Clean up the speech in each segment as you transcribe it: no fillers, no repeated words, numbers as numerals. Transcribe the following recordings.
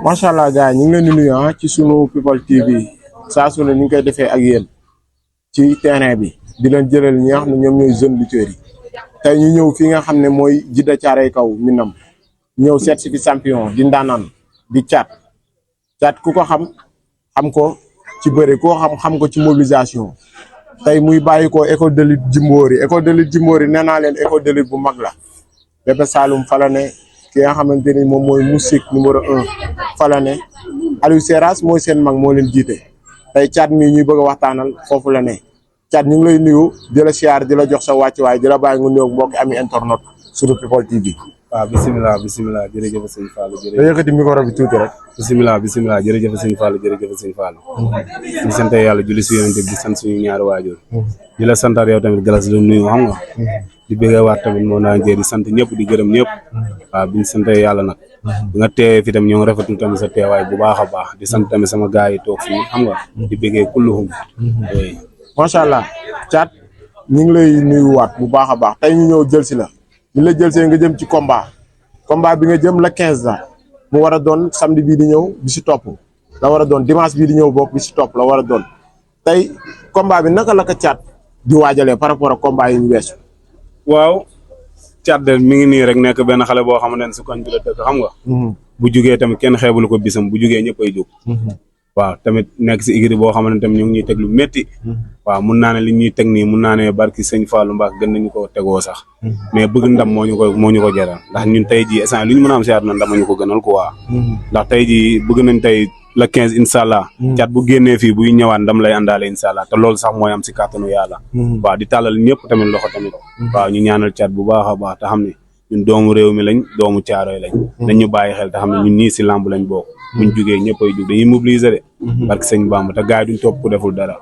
macha allah gars ñu ngi leen di nuyu ci sunu People TV saa su ne ni ñu koy defee ak yéen ci terrain bi di leen jëlal ñi nga xam ne ñoom ñooy jeunes lutteurs yi tey ñu ñëw fii nga xam ne mooy Djiddah Thiaroye Kaw Minam ñëw seet si fi champion di ndaanaan di Thiat ku ko xam ko ci bëre koo xam ko ci mobilisation tey muy bàyyi ko école de lutte djimbory nee naa leen école de lutte bu mag la Bébé Saloum fa la ne ki nga xamante ni moom mooy musique numéro 1 fa la ne Aliou Seras mooy seen mag moo leen jiite tey Thiat mii ñuy bëgg a waxtaanal foofu la ne Thiat ñu ngi lay nuyu di la siyaar di la jox sa wàccuwaay di la bàyyi nga nuyu mbokki ami internet sur People TV. waaw bisimilah jërëjëf sëñ Fallou jërëjëf. da yëkkati micro bi tuuti rek. bisimilah jërëjëf sëñ Fallou jërëjëf sëñ Fallou. di sant yàlla julli si yonent bi di sant suñu ñaari waajur. di la santar yow tamit galas la nuyu xam nga. di bëggee waat tamit moo naa njee di sant ñëpp di gërëm ñëpp. waaw bi ñu sant yàlla nag. bi nga teewee fi tam ñoo ngi rafetlu tamit sa teewaay bu baax a baax di sant tamit sama gars yi toog fii xam nga. di bëggee kulluhum. macha allah Thiat ñu ngi lay nuyuwaat bu baax a baax tey ñu ñëw jël si la. ñu la jël see nga jëm ci combat bi nga jëm la 15 la mu war a doon samedi bii di ñëw bi si topp la war a doon dimanche bii di ñëw bokk bi si topp la war a doon tey combat bi naka la ko Thiat di waajalee par rapport ak combat yi ñu weesu. waaw Thiat de mi ngi nii rek nekk benn xale boo xamante ne si koñ bi la dëkk xam nga. bu jugee tamit kenn xeebul ko bisam bu jugee ñëpp ay jóg. waaw tamit nekk si igri boo xamante ne tamit ñu ngi ñuy teg lu métti. waaw mun naa ne li ñuy teg nii mun naa ne barki sëñ Fallou Mbacke gën nañu ko tegoo sax. mais bëgg ndam moo ñu ko jaral ndax ñun tey jii instant lu ñu mën a am si àdduna ndam ñu ko gënal quoi. ndax tey jii bëgg nañ tey la 15 incha allah. Thiat bu génnee fii buy ñëwaat ndam lay àndaale incha allah te loolu sax mooy am si kàttanu yàlla. waaw di tàllal ñëpp tamit loxo tamit. waaw ñu ñaanal Thiat bu baax a baax te xam ne ñun doomu réew mi lañ doomu Thiaroye lañ. nañ ñu bàyyi xel te xam ne ñun nii si lamb lañ bokk. buñ jugee ñëpp ay jug dañuy mobiliser de. barke sëñ Bamba te gars yi duñ topp ku deful dara.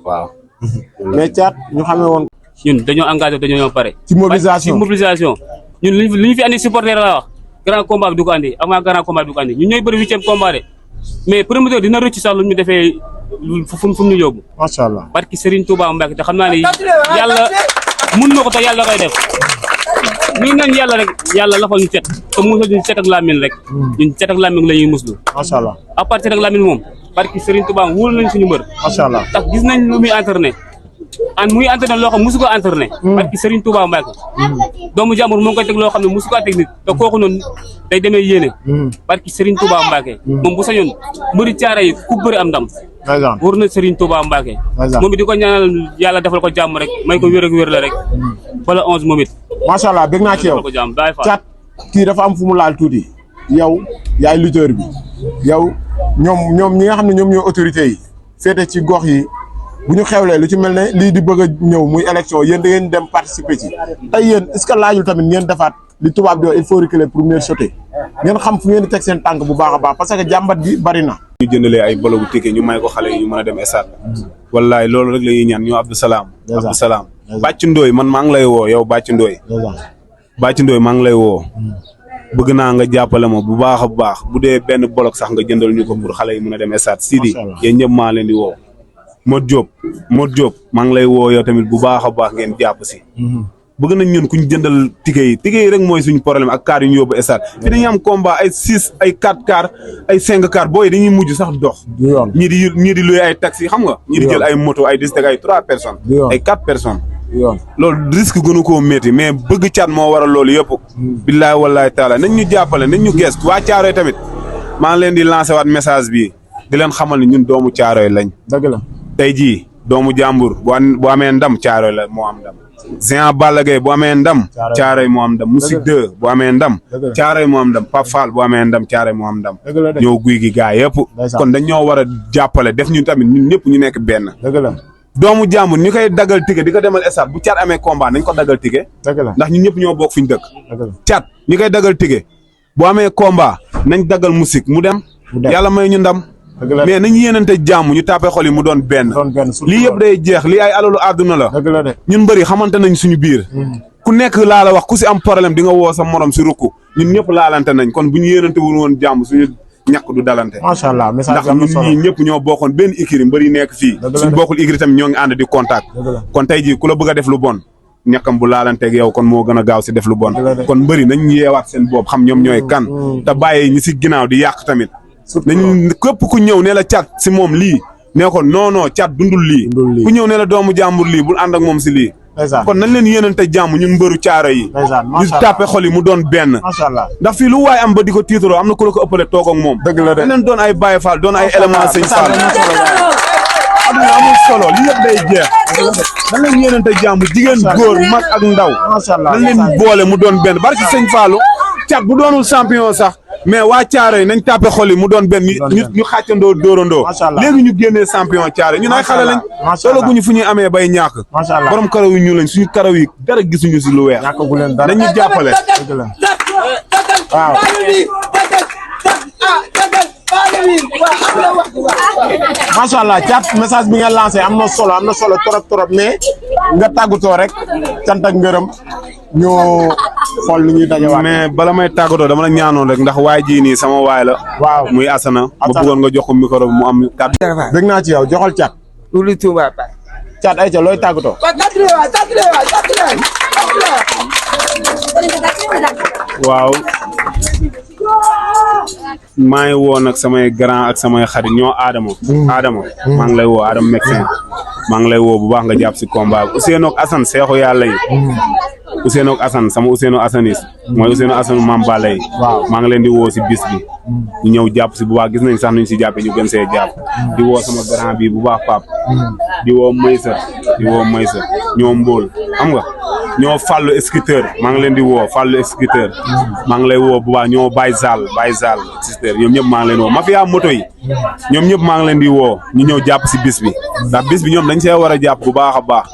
waaw. mais Thiat ñu xamee woon. ñun dañoo engagé dañoo ñëw pare. ci mobilisation ñun li ñu fi andi supporter la wax grand combat bi du ko andi avant grand combat bi du ko andi ñun ñooy bëri 8e combat de mais promoteur dina rëcc sax lu ñu defee fu ñu yóbbu. macha allah barki Serigne Touba Mbacke te xam naa ne yàlla mun na ko te yàlla koy def. ñu nañ yàlla rek yàlla lafal ñu cet te musal ñu cet ak lamine rek ñun cet ak lamine la ñuy muslu macha allah à partir ak lamine moom barki Serigne Touba wóolu nañ suñu mbër macha allah tax gis nañ lu muy entraîné muy entraîné loo xam musu ko entraîné barki Serigne Touba Mbacke doomu jàmbur moo ngi koy teg loo xam ne musu ko technique te kooku noonu day demee yéene barki Serigne Touba Mbacke moom bu sañoon mbëri caara yi ku bëri am ndam wóor na Serigne Touba Mbacke moom it di ko ñaanal yàlla defal ko jàmm rek may ko wér ak wér la rek bala 11 moom it macha allah bëgg naa ci yow Thiat kii dafa am fu mu laal tuuti yow yaay lutteur bi yow ñoom ñi nga xam ne ñoom ñooy autorités yi féete ci gox yi bu ñu xewlee lu ci mel ne lii di bëgg a ñëw muy élection yéen da ngeen dem participer ci tey yéen est-ce que laajul tamit ngeen defaat li tubaab di wax il faut reculer pour mieux sauter ngeen xam fu ngeen di teg seen tànk bu baax a baax parce que jàmbat bi bari na. ñu jëndalee ay bologu ticket ñu may ko xale yi ñu mën a dem stade wallaay loolu rek la ñuy ñaan ñu Abdou Salam Bàcc Ndooy man maa ngi lay woo yow Bàcc Ndooy maa ngi lay woo bëgg naa nga jàppale ma bu baax a baax bu dee benn bolok sax nga jëndal ñu ko pour xale yi mën a dem stade Sidi yéen ñëpp maa leen di woo Modou Diop maa ngi lay woo yow tamit bu baax a baax ngeen jàpp si bëgg nañ ñun ku ñu jëndal ticket yi rek mooy suñu problème ak car yu ñu yóbbu stade fi dañuy am combat ay 6 ay 4 car ay 5 car booy dañuy mujj sax dox ñii di luy ay taxi xam nga ñii di jël ay moto ay dis teg ay 3 personnes ay 4 personnes loolu risque gënu koo métti mais bëgg Thiat moo waral loolu yëpp billaay wallaay taala nañ ñu jàppale nañ ñu gees waa Thiaroye tamit maa ngi leen di lancé waat message bi di leen xamal ni ñun doomu Thiaroye lañ dëgg la tey jii doomu jàmbur bu amee ndam Thiaroye la moo am ndam Géant Balla Gaye bu amee ndam Thiaroye moo am ndam Musique 2 bu amee ndam Thiaroye moo am ndam Pape Fall bu amee ndam Thiaroye moo am ndam ñëw guy gi gaa yëpp kon dañ ñoo war a jàppale def ñu tamit ñun ñëpp ñu nekk benn doomu jàmbur ñu koy daggal ticket di ko demal stade bu Thiat amee combat nañ ko daggal ticket ndax ñun ñëpp ñoo bokk fi ñu dëkk Thiat ñu koy daggal ticket bu amee combat nañ daggal musique mu dem yàlla may ñu ndam mais nañ yéenante jàmm ñu tàppe xol yi mu doon benn lii yëpp day jeex lii ay alalu àdduna la ñun bëri xamante nañ suñu biir ku nekk laa la wax ku si am problème di nga woo sa morom si rukku ñun ñëpp laalante nañ kon bu ñu yéenante wul woon jàmm suñu ñàkk du dalante macha allah message ndax ñun ñii ñëpp ñoo bokkoon benn écurie mbëri nekk fii suñ bokkul écurie tamit ñoo ngi ànd di contact kon tey jii ku la bëgg a def lu bon ñàkkam bu laalanteeg yow kon moo gën a gaaw si def lu bon kon mbëri nañ yeewaat seen bopp xam ñoom ñooy kan te bàyyi ñi si ginnaaw di yàq tamit nañu képp ku ñëw ne la Thiat si moom lii nee ko non Thiat dundul lii ku ñëw ne la doomu jàmbur lii bul ànd ak moom si lii kon nañ leen yéenante jàmm ñun mbëru caaro yi ñu tàppe xol yi mu doon benn ndax fii lu waay am ba di ko tiitaroo am na ku la ko ëppale toog ak moom dëgg la de leen doon ay Baye Fall doon ay élément sëñ Fall aduna amul solo li yëpp day jeex nañ leen yéenante jàmm jigéen góor mag ak ndaw nañ leen boole mu doon benn barki sëñ Fallu Thiat bu doonul champion sax mais waa Thiaroye nañ tàppe xol yi mu doon benn ñu xàccandoo dóorandoo léegi ñu génnee champion Thiaroye ñun ay xale lañ solo guñu fu ñuy amee bay ñàkk borom karaw yi ñu lañ suñu karaw yi dara gisuñu si lu weex nañ ñu jàppale waaw macha allah Thiat message bi nga lancé am na solo trop mais nga tàggatoo rek cant ak ngërëm ñu xool li ñuy dajewaat. mais bala may tàggatoo dama la ñaanoon rek ndax waay jii nii sama waay la. waaw muy Asana. ma bëggoon nga jox ko micro bi mu am kàddu. dégg naa ci yow joxal Thiat. lu Touba ba. Thiat ayca looy tàggatoo. waaw. maa ngi woo nag samay grand ak samay xarit ñoo Adama. Adama maa ngi lay woo Adama médecin maa ngi lay woo bu baax nga jàpp si combat bi Ousseynou ak Assane seexu yàlla yi. Ousseynou ak Assane sama Ousseynou Assanis mooy Ousseynou Assane Mame Balla yi. maa ngi leen di woo si bis bi. ñu ñëw jàpp si bu baax gis nañ sax nuñ si jàppee ñu gën see jàpp. di woo sama grand bi bu baax Pape. di woo Maysa ñoo Mbóol xam nga. ñoo Fallou Escriteur maa ngi leen di woo Fallou Escriteur maa ngi lay woo bu baax ñoo Baye Zal Escriteur ñoom ñëpp maa ngi leen woo mafia moto yi ñoom ñëpp maa ngi leen di woo ñu ñëw jàpp si bis bi ndax bis bi ñoom dañ see war a jàpp bu baax a baax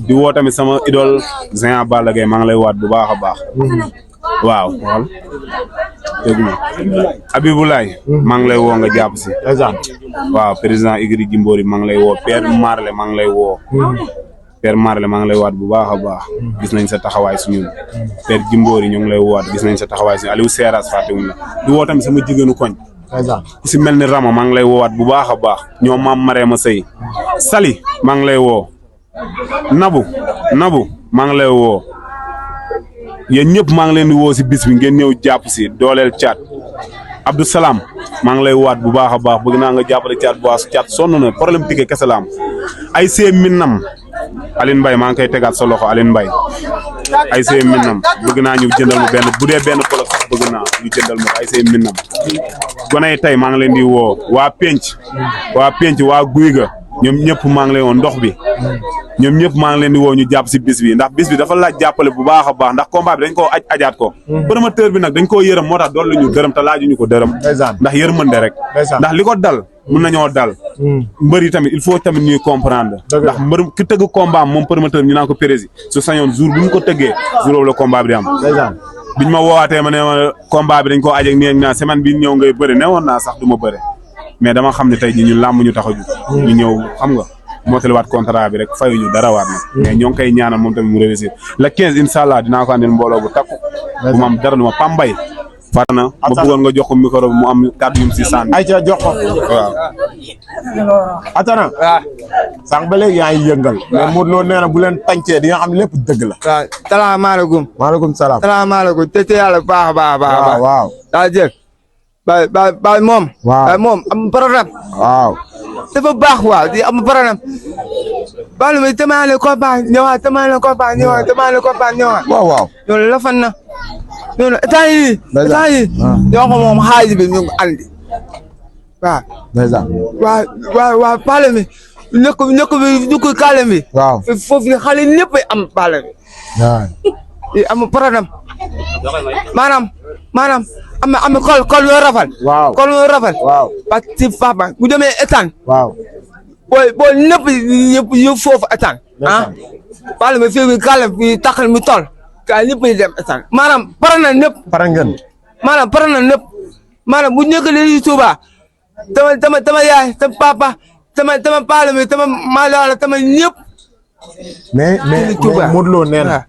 di woo tamit sama idole Géant Balla Gaye maa ngi lay waat bu baax a baax waaw xool dégg nga Abibulaay maa ngi lay woo nga jàpp si waaw président Igri Djimbory maa ngi lay woo Père Marley maa ngi lay woo Père Marley maa ngi lay waat bu baax a baax gis nañ sa taxawaay si ñun Père Djimbory ñu ngi lay waat gis nañ sa taxawaay si Aliou Seras fàttewuñ la di woo tamit sama jigéenu koñ ku si mel ni Rama maa ngi lay woowaat bu baax a baax ñoo maam Marema Sey Sali maa ngi lay woo Nabu maa ngi lay woo yéen ñëpp maa ngi leen di woo si bis bi ngeen ñëw jàpp si dooleel Thiat Abdou Salam maa ngi lay waat bu baax a baax bëgg naa nga jàppale Thiat bu baax Thiat sonn na problème ticket kese la am ay see minam Aline Mbaye maa ngi koy tegaat sa loxo Aline Mbaye ay see minam bëgg naa ñu jëndal ma benn bu dee benn bolok sax bëgg naa ñu jëndal ma ay see minam gone yi tey maa ngi leen di woo waa penc waa guy ga ñoom ñëpp maa ngi leen woon ndox bi ñoom ñëpp maa ngi leen di woo ñu jàpp si bis bi ndax bis bi dafa laaj jàppale bu baax a baax ndax combat bi dañ koo ajaat ko promoteur bi nag dañ koo yërëm moo tax doon lu ñu dërëm te laajuñu ko dërëm ndax yërmande rek ndax li ko dal mun nañoo dal mbër yi tamit il faut tamit ñuy comprendre ndax mbër ki tëgg combat moom promoteur bi ñu naan ko prési su sañoon jour bu ñu ko tëggee jour boobu la combat bi di am biñ ma woowaatee ma ne ma combat bi dañ koo ajak nii ak naa semaine bi ñëw ngay bëri ne woon naa sax du ma bëri mais dama xam ne tey jii ñun làmb ñu tax a jug ñu ñëw xam nga mootaliwaat contrat bi rek fayuñu dara waat nag mais ñoo ngi koy ñaanal moom tamit mu réussir le 15 incha allah dinaa ko andil mbooloo bu takku bu ma am dara lu ma Pambay Fatana ma bëggoon nga jox ko micro bi mu am kàddu yum si sànni ayca jox ko waaw Atana sànq ba léegi yaa ngi yëngal mais Modou Lo nee na bu leen tàncee di nga xam lépp dëgg la waaw salaamaaleykum maaleykum salaam salaamaaleykum te yàlla baax a baax waaw daa jël ba moom am problème waaw dafa baax waaw di am problème balu mi tamaale combat ñëwaat waaw loolu la fan na noonu état yi ñoo ko moom xaalis bi ñu ngi andi waaw balu mi ñëkk bi ñu ko kaale mi waaw foofu xale ñëpp am balu mi am problème maanaam am kol yoo rafal kol yoo rafal parce que papa bu demee étan boo ñëpp foofu étan balu mi fii kaale mi taxal mi tol ka ñëpp yi dem état maanaam pare na ñëpp pare ngeen maanaam pare na ñëpp maanaam bu nekk li Touba tama yaay tama papa tama paale mi tama malala tama ñëpp mais Modou Lo nee na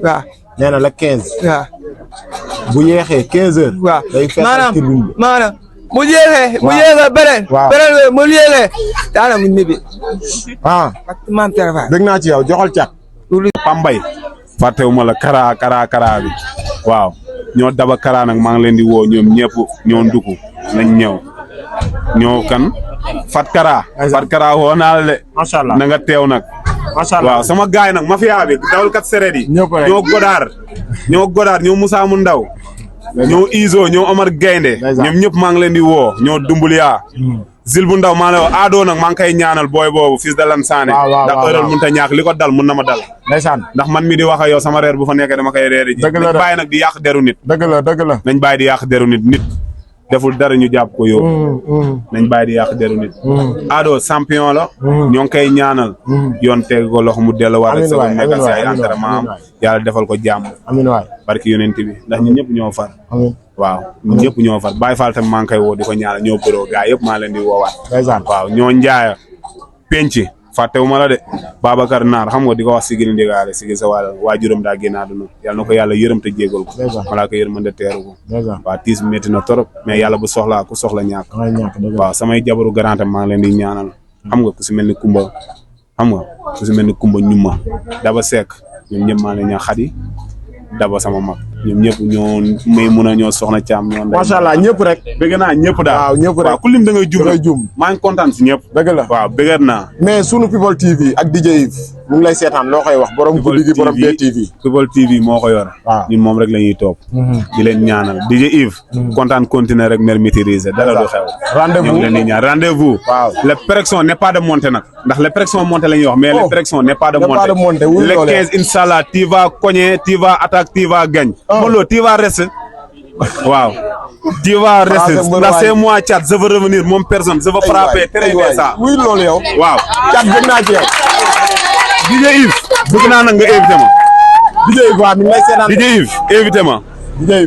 waaw nee na la 15 waaw bu yeexee 15 heures waaw day fekk tribune bi maanaam bu yeexee beneen mu yeexee daana mu nibi maam téléphone dégg naa ci yow joxal Thiat Pambay fàttewuma la kara bi waaw ñoo daba kara nag maa ngi leen di woo ñoom ñëpp ñoo nduku nañ ñëw kan Fatkara woo naa la de macha allah na nga teew nag macha allah waaw sama gaay nag mafia bi dawalkat sereet yi ñoo godaar ñoo Moussa mu ndaw ñoo Izo ñoo Omar Gaynde ñoom ñëpp maa ngi leen di woo ñoo Dumbuliya Zil bu ndaw maa ngi lay woo Ado nag maa ngi koy ñaanal booy boobu fils de Lansane ndax heure mun ta ñàkk li ko dal mun na ma dal ndax man mi di wax ak yow sama reer bu fa nekkee dama koy reeri ji nañ bàyyi nag di yàq deru nit dëgg la nañ bàyyi di yàq deru nit deful dara ñu jàpp ko yóbbu nañ bàyyi di yàq deru nit Ado champion la ñoo ngi koy ñaanal yoon teg ko loxo mu delluwaat ak sa nekk si ay entraînement am yàlla defal ko jàmm amiin waay barki yonent bi ndax ñun ñëpp ñoo far waaw ñun ñëpp ñoo far Baye Fall tamit maa ngi koy woo di ko ñaanal ñoo bëroo gaa yëpp maa leen di woowaat waaw ñoo njaaya penc fàttewuma la de Babacar Naar xam nga di ko wax sigil ndigaale sigil sa waajuram daa génn àdduna yàlla na ko yàlla yërëm te jégal ko malaa ko yërëm de teeru ko waaw tiis métti na torop mais yàlla bu soxlaa ku soxla ñàkk waaw samay jabaru garante maa ngi leen di ñaanal xam nga ku si mel ni Kumba xam nga ku si mel ni Kumba ñuma Daba Seck ñoom ñëpp maa ngi leen ñaan Xadi Daba sama mag ñoom ñëpp ñoo may mun a ñoo soxna Caam ñoo macha allah ñëpp rek bëgg naa ñëpp daal waaw ñëpp rek waaw ku lim da ngay jum maa ngi kontaan si ñëpp dëgg la waaw bëgg naa mais sunu People TV ak DJ Yves mu ngi lay seetaan loo koy wax borom guddi gi borom DTV People TV moo ko yor ñun moom rek la ñuy topp di leen ñaanal DJ Yves kontaan continuer rek mer maîtriser dara du xew rendez-vous ñoo ngi leen di ñaan rendez-vous waaw les pressions n'est pas de monter nag ndax les pressions monter la ñuy wax mais les pressions n'est pas de monter le 15 inchallah tu vas cogner tu vas attaque tu vas gagne Molo tu vas rester waaw tu vas rester là c'est moi Thiat je veux revenir mon personne je veux frapper très bien ça wuy loolu yow waaw Thiat bëgg naa ci yow DJ Yves bëgg naa nag nga invité ma DJ Yves waaw mi ngi lay seetaan DJ Yves invité ma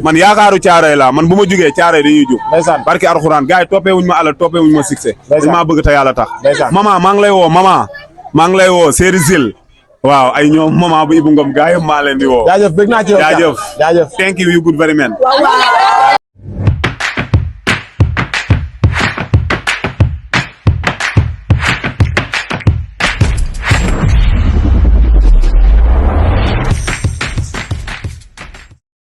man yaakaaru caaroy la man bu ma jugee caaroy dañuy jug barki alxuraan gars yi toppee wuñ ma alal toppee wuñ ma succès dañ maa bëgg te yàlla tax maman maa ngi lay woo maa ngi lay woo Séri Sil waaw ay ñoom maman bu Ibou Ngom gars yi maa leen di woo jaajëf bëgg naa ci yow jaajëf thank you you good very man